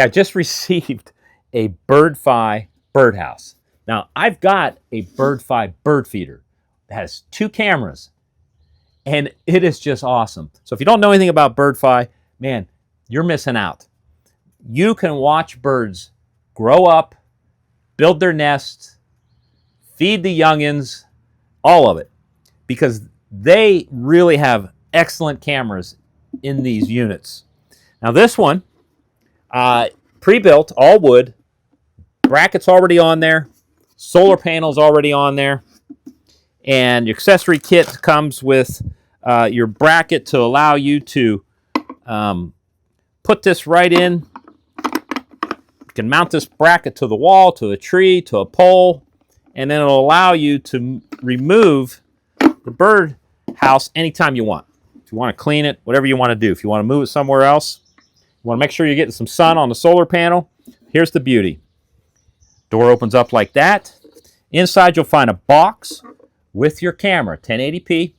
Hey, I just received a Birdfy birdhouse. Now, I've got a Birdfy bird feeder that has 2 cameras, and it is just awesome. So if you don't know anything about Birdfy, man, you're missing out. You can watch birds grow up, build their nests, feed the youngins, all of it, because they really have excellent cameras in these units. Now this one, pre-built, all wood, brackets already on there, solar panels already on there, and your accessory kit comes with your bracket to allow you to put this right in. You can mount this bracket to the wall, to a tree, to a pole, and then it'll allow you to remove the bird house anytime you want. If you want to clean it, whatever you want to do. If you want to move it somewhere else, you want to make sure you're getting some sun on the solar panel. Here's the beauty. Door opens up like that. Inside you'll find a box with your camera, 1080p.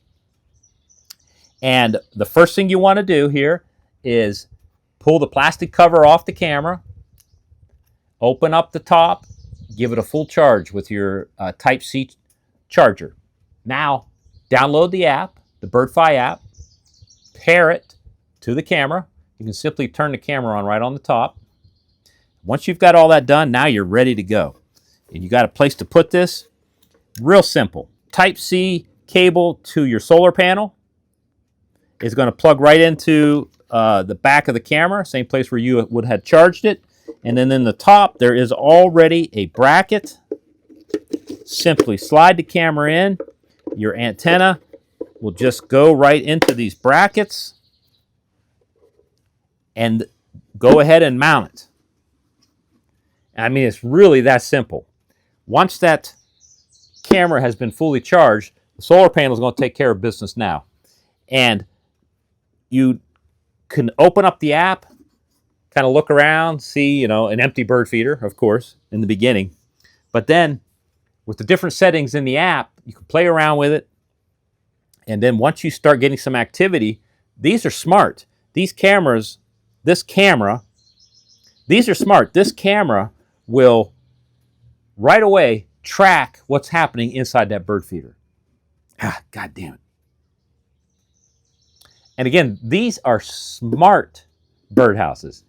And the first thing you want to do here is pull the plastic cover off the camera, open up the top, give it a full charge with your Type-C charger. Now, download the app, the Birdfy app, pair it to the camera. You can simply turn the camera on right on the top. Once you've got all that done, now you're ready to go. And you got a place to put this. Real simple. Type-C cable to your solar panel is going to plug right into the back of the camera, same place where you would have charged it. And then in the top, there is already a bracket. Simply slide the camera in. Your antenna will just go right into these brackets and go ahead and mount it. I mean, it's really that simple. Once that camera has been fully charged, the solar panel is going to take care of business now. And you can open up the app, kind of look around, see, an empty bird feeder, of course, in the beginning. But then, with the different settings in the app, you can play around with it. And then once you start getting some activity, these are smart. These cameras, these are smart. This camera will right away track what's happening inside that bird feeder. God damn it. And again, these are smart birdhouses.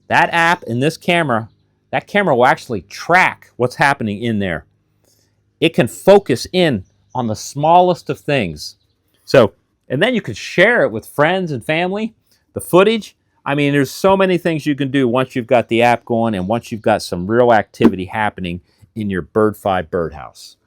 That app and this camera, that camera will actually track what's happening in there. It can focus in on the smallest of things. So, and then you can share it with friends and family, the footage. I mean, there's so many things you can do once you've got the app going and once you've got some real activity happening in your Birdfy birdhouse.